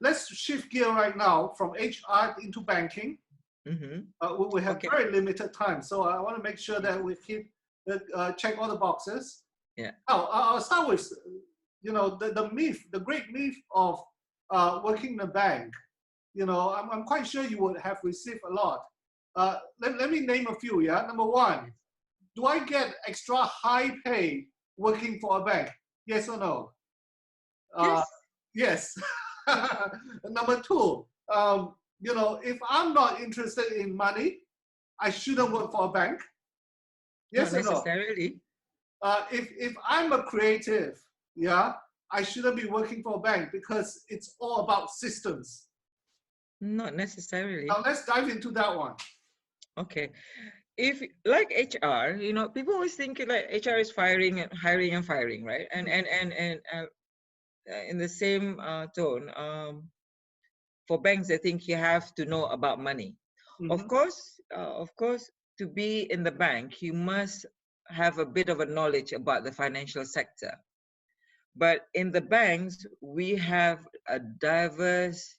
let's shift gear right now from HR into banking. We have very limited time, so I want to make sure that we keep check all the boxes. Yeah. Now, I'll start with, the myth, the great myth of working in a bank. I'm quite sure you would have received a lot. Let me name a few, yeah? Number one, do I get extra high pay working for a bank? Yes or no? Yes. Number two, if I'm not interested in money, I shouldn't work for a bank. Yes Not or no? necessarily. If I'm a creative, yeah, I shouldn't be working for a bank because it's all about systems. Not necessarily. Now let's dive into that one. Okay. If like HR, people always think like HR is hiring and firing, right? And in the same tone, for banks, I think you have to know about money. Of course, to be in the bank, you must have a bit of a knowledge about the financial sector. But in the banks, we have a diverse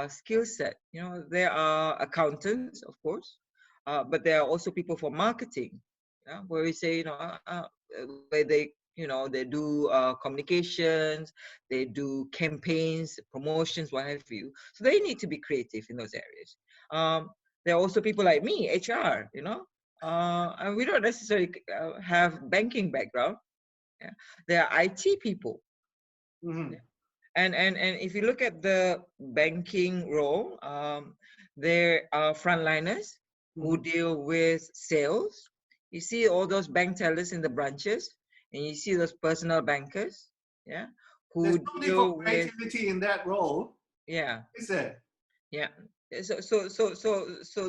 skill set. There are accountants, of course, but there are also people for marketing, where we say, where they do communications, they do campaigns, promotions, what have you. So they need to be creative in those areas. There are also people like me, HR, and we don't necessarily have banking background. Yeah. There are IT people. Yeah. And if you look at the banking role, there are frontliners who deal with sales. You see all those bank tellers in the branches, and you see those personal bankers, yeah, who There's no need deal for creativity in that role. Yeah. Is there? Yeah. So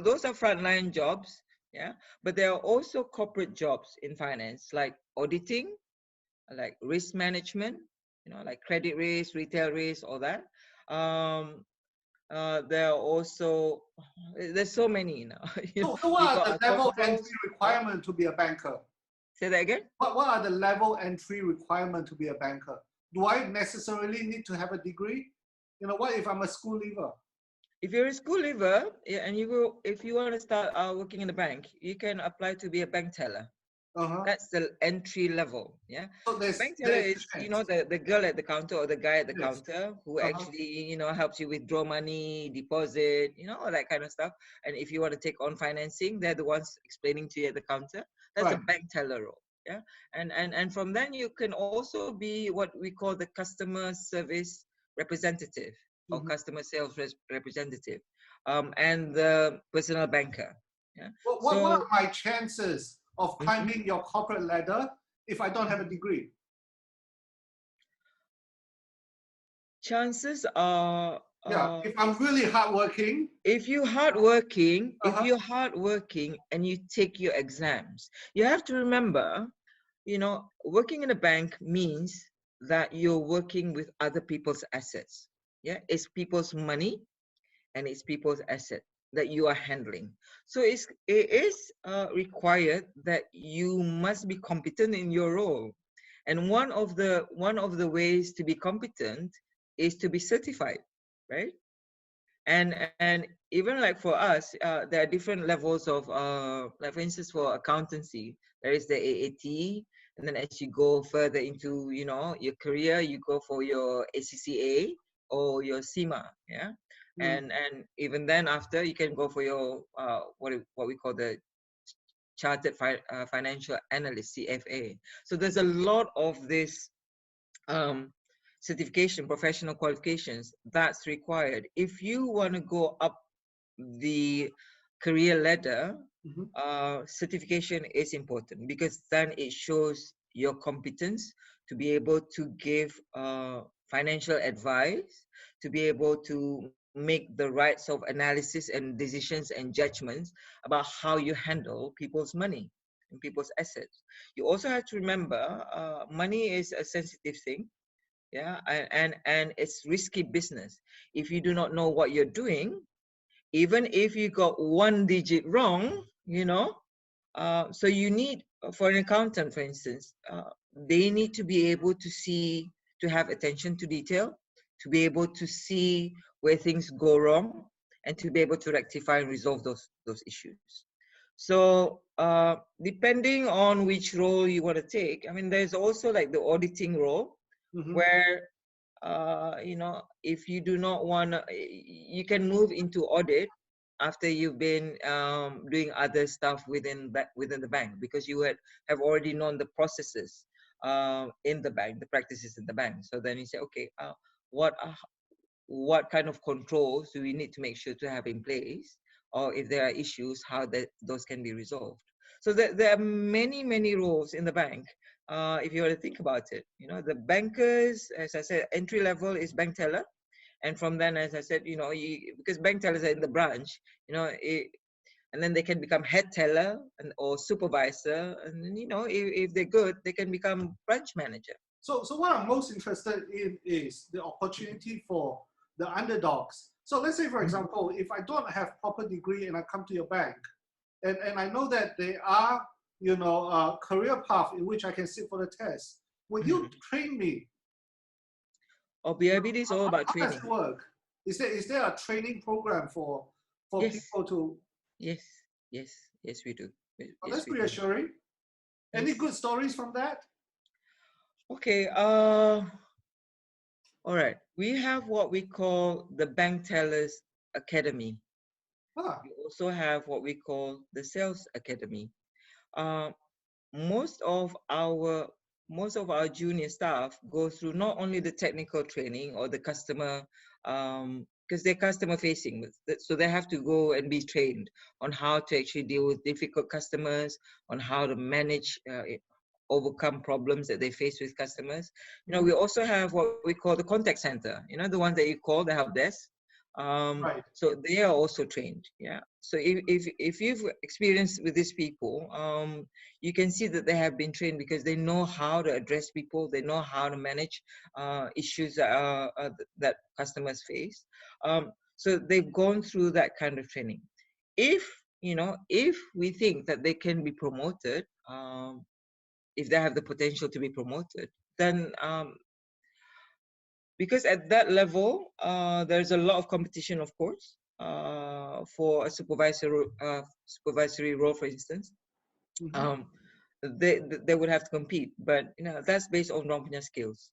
those are frontline jobs, yeah. But there are also corporate jobs in finance, like auditing, like risk management, like credit risk, retail risk, all that. There are also, there's so many now. So what are the level entry requirement to be a banker? Say that again? What are the level entry requirement to be a banker? Do I necessarily need to have a degree? What if I'm a school leaver? If you're a school leaver, yeah, and if you want to start working in the bank, you can apply to be a bank teller. That's the entry level. Yeah. So bank teller is, the girl at the counter or the guy at the counter who actually, helps you withdraw money, deposit, all that kind of stuff. And if you want to take on financing, they're the ones explaining to you at the counter. That's a bank teller role. Yeah. And from then you can also be what we call the customer service representative or customer sales representative, and the personal banker. Yeah. What are my chances of climbing your corporate ladder if I don't have a degree? Chances are, if I'm really hardworking. If you're hardworking, and you take your exams, you have to remember, working in a bank means that you're working with other people's assets. Yeah, it's people's money and it's people's asset that you are handling. So it is required that you must be competent in your role. And one of the ways to be competent is to be certified, right? And even like for us, there are different levels of, like for instance, for accountancy, there is the AAT, and then as you go further into, your career, you go for your ACCA or your CIMA, yeah. And even then after, you can go for your what we call the Chartered Financial Analyst, CFA. So there's a lot of this certification, professional qualifications that's required. If you want to go up the career ladder, certification is important, because then it shows your competence to be able to give financial advice, to be able to make the right sort of analysis and decisions and judgments about how you handle people's money and people's assets. You also have to remember, money is a sensitive thing. Yeah, and it's risky business. If you do not know what you're doing, even if you got one digit wrong, so you need, for an accountant, for instance, they need to be able to have attention to detail. to be able to see where things go wrong and to be able to rectify and resolve those issues. So depending on which role you want to take, I mean, there's also like the auditing role, where if you do not want to, you can move into audit after you've been doing other stuff within the bank, because you have already known the processes in the bank, the practices in the bank. So then you say, okay, what kind of controls do we need to make sure to have in place, or if there are issues, how those can be resolved. So there are many roles in the bank. If you were to think about it, the bankers, as I said, entry level is bank teller, and from then, as I said, because bank tellers are in the branch, and then they can become head teller or supervisor, and then, if they're good, they can become branch manager. So what I'm most interested in is the opportunity for the underdogs. So let's say, for example, if I don't have proper degree and I come to your bank, and I know that there are, a career path in which I can sit for the test, will you train me? BIBD is all about training. How does it work? Is there a training program for people to? Yes, we do. That's reassuring. Any good stories from that? Okay. All right. We have what we call the Bank Tellers Academy. We also have what we call the Sales Academy. Most of our junior staff go through not only the technical training or the customer, because they're customer facing, so they have to go and be trained on how to actually deal with difficult customers, on how to manage, overcome problems that they face with customers. We also have what we call the contact center, the ones that you call the help desk. Right. So they are also trained. Yeah. So if you've experienced with these people, you can see that they have been trained, because they know how to address people. They know how to manage issues that customers face. So they've gone through that kind of training. If we think that they can be promoted, if they have the potential to be promoted, then because at that level, there's a lot of competition, of course, for a supervisory role, for instance. They would have to compete, but that's based on orang punya skills.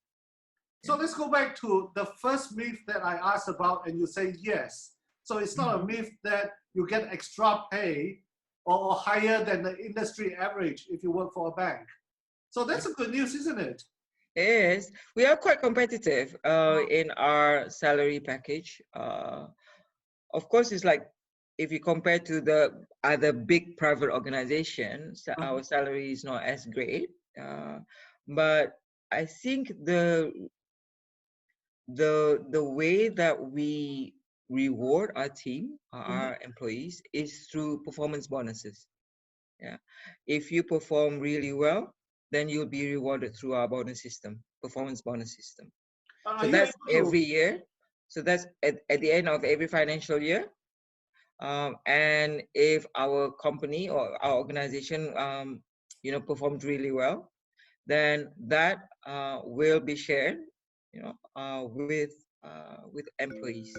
So let's go back to the first myth that I asked about, and you say yes. So it's not a myth that you get extra pay or higher than the industry average if you work for a bank. So that's a good news, isn't it? Yes, we are quite competitive in our salary package. Of course, it's like if you compare to the other big private organizations, our salary is not as great. But I think the way that we reward our team, our employees, is through performance bonuses. Yeah, if you perform really well, then you'll be rewarded through our performance bonus system. So that's every year. So that's at the end of every financial year. And if our company or our organization, performed really well, then that will be shared, with employees.